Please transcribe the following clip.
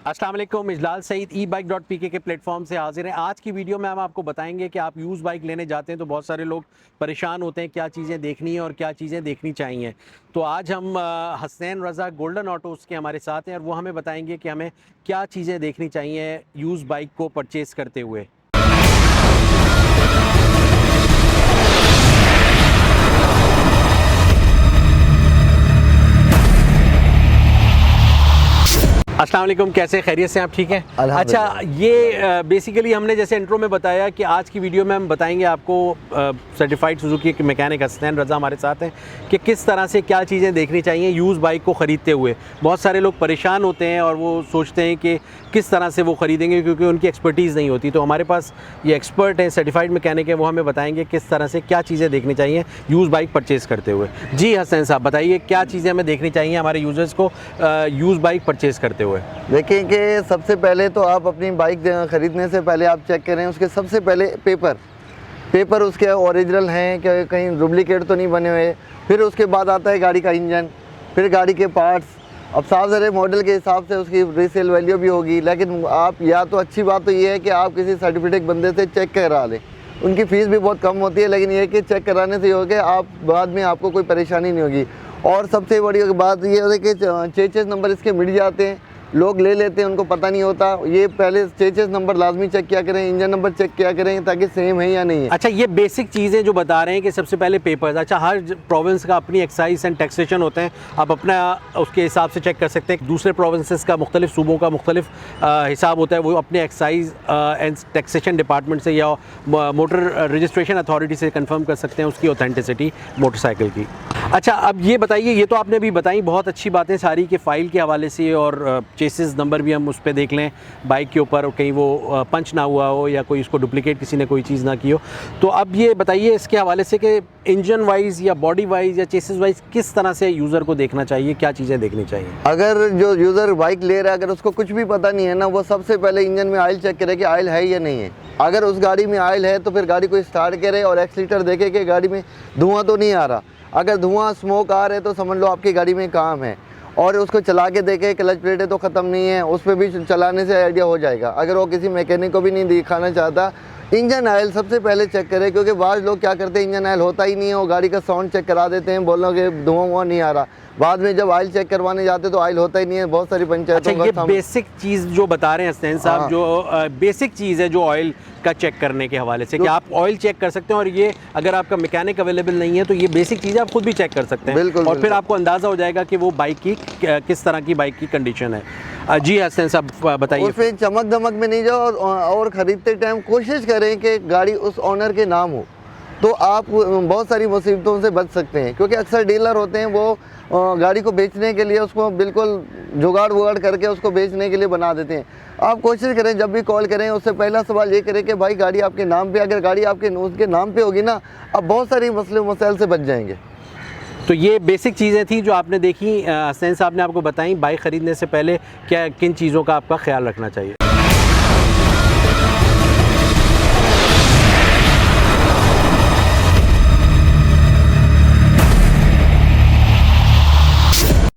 अस्सलाम वालेकुम, इजलाल सईद ebike.pk के प्लेटफॉर्म से हाजिर हैं। आज की वीडियो में हम आपको बताएंगे कि आप यूज़ बाइक लेने जाते हैं तो बहुत सारे लोग परेशान होते हैं क्या चीज़ें देखनी है और क्या चीज़ें देखनी चाहिए। तो आज हम हसनैन रज़ा गोल्डन ऑटोज़ के हमारे साथ हैं और वो हमें बताएंगे कि हमें क्या चीज़ें देखनी चाहिए यूज़ बाइक को परचेज़ करते हुए। अस्सलाम वालेकुम, कैसे खैरियत से आप ठीक हैं? अच्छा, ये बेसिकली हमने जैसे इंट्रो में बताया कि आज की वीडियो में हम बताएंगे आपको सर्टिफाइड सुजुकी के मैकेनिक हसनैन रज़ा हमारे साथ हैं कि किस तरह से क्या चीज़ें देखनी चाहिए यूज़ बाइक को ख़रीदते हुए। बहुत सारे लोग परेशान होते हैं और वो सोचते हैं कि किस तरह से वो ख़रीदेंगे क्योंकि उनकी एक्सपर्टीज़ नहीं होती। तो हमारे पास ये एक्सपर्ट हैं, सर्टिफाइड मैकेनिक है, वो हमें बताएंगे किस तरह से क्या चीज़ें देखनी चाहिए यूज़ बाइक परचेज़ करते हुए। जी हसनैन साहब, बताइए क्या चीज़ें हमें देखनी चाहिए हमारे यूज़र्स को यूज़ बाइक परचेज़ करते हुए। देखिए कि सबसे पहले तो आप अपनी बाइक ख़रीदने से पहले आप चेक करें उसके सबसे पहले पेपर उसके ओरिजिनल हैं क्या, कहीं डुप्लीकेट तो नहीं बने हुए। फिर उसके बाद आता है गाड़ी का इंजन, फिर गाड़ी के पार्ट्स। अब साफ सारे मॉडल के हिसाब से उसकी रीसेल वैल्यू भी होगी, लेकिन आप या तो अच्छी बात तो ये है कि आप किसी सर्टिफिकेट बंदे से चेक करा लें। उनकी फ़ीस भी बहुत कम होती है, लेकिन ये कि चेक कराने से ये हो कि आप बाद में आपको कोई परेशानी नहीं होगी। और सबसे बड़ी बात ये है कि चेचेस नंबर इसके मिट जाते हैं, लोग ले लेते हैं, उनको पता नहीं होता। ये पहले चेचेस नंबर लाजमी चेक किया करें, इंजन नंबर चेक किया करें ताकि सेम है या नहीं है। अच्छा, ये बेसिक चीज़ें जो बता रहे हैं कि सबसे पहले पेपर्स। अच्छा, हर प्रोविंस का अपनी एक्साइज एंड टैक्सेशन होते हैं, आप अपना उसके हिसाब से चेक कर सकते हैं। दूसरे प्रोविंसेस का मुख्तलिफ सूबों का मुख्तलिफ हिसाब होता है, वो अपने एक्साइज एंड टैक्सेशन डिपार्टमेंट से या मोटर रजिस्ट्रेशन अथॉरिटी से कंफर्म कर सकते हैं उसकी ऑथेंटिसिटी मोटरसाइकिल की। अच्छा, अब ये बताइए, ये तो आपने भी बताई बहुत अच्छी बातें सारी कि फ़ाइल के हवाले से और चेसिस नंबर भी हम उस पर देख लें बाइक के ऊपर, कहीं वो पंच ना हुआ हो या कोई इसको डुप्लीकेट किसी ने कोई चीज़ ना की हो। तो अब ये बताइए इसके हवाले से कि इंजन वाइज या बॉडी वाइज या चेसिस वाइज किस तरह से यूज़र को देखना चाहिए, क्या चीज़ें देखनी चाहिए? अगर जो यूज़र बाइक ले रहा है, अगर उसको कुछ भी पता नहीं है ना, वो सबसे पहले इंजन में ऑयल चेक करे कि ऑयल है या नहीं है। अगर उस गाड़ी में ऑयल है तो फिर गाड़ी को स्टार्ट करे और एक्सीलेटर देखे कि गाड़ी में धुआं तो नहीं आ रहा। अगर धुआं स्मोक आ रहा है तो समझ लो आपकी गाड़ी में काम है। और उसको चला के देखे क्लच प्लेटें तो ख़त्म नहीं है, उस पर भी चलाने से आइडिया हो जाएगा। अगर वो किसी मैकेनिक को भी नहीं दिखाना चाहता, इंजन ऑयल सबसे पहले चेक करें, क्योंकि बाद लोग क्या करते हैं, इंजन ऑयल होता ही नहीं है, वो गाड़ी का साउंड चेक करा देते हैं, बोलो कि धुआं वुआं नहीं आ रहा। बाद में जब ऑयल चेक करवाने जाते तो ऑयल होता ही नहीं है, बहुत सारी पंचायतों का। अच्छा, ये बेसिक चीज़ जो बता रहे हैं हसनैन साहब, जो बेसिक चीज़ है जो ऑयल का चेक करने के हवाले से कि आप ऑयल चेक कर सकते हैं, और ये अगर आपका मैकेनिक अवेलेबल नहीं है तो ये बेसिक चीज़ आप खुद भी चेक कर सकते हैं। बिल्कुल, और फिर आपको अंदाज़ा हो जाएगा कि वो बाइक की किस तरह की बाइक की कंडीशन है। जी हसनैन साहब, बताइए। फिर चमक दमक में नहीं जाओ और ख़रीदते टाइम कोशिश करें कि गाड़ी उस ऑनर के नाम हो, तो आप बहुत सारी मुसीबतों से बच सकते हैं। क्योंकि अक्सर डीलर होते हैं वो गाड़ी को बेचने के लिए उसको बिल्कुल जुगाड़ वुगाड़ करके उसको बेचने के लिए बना देते हैं। आप कोशिश करें जब भी कॉल करें उससे पहला सवाल ये करें कि भाई गाड़ी आपके नाम पे, अगर गाड़ी आपके उसके नाम पे होगी ना, आप बहुत सारी मसले मसाइल से बच जाएंगे। तो ये बेसिक चीज़ें थी जो आपने देखी, हसनैन साहब ने आपको बताई बाइक ख़रीदने से पहले क्या किन चीज़ों का आपका ख्याल रखना चाहिए।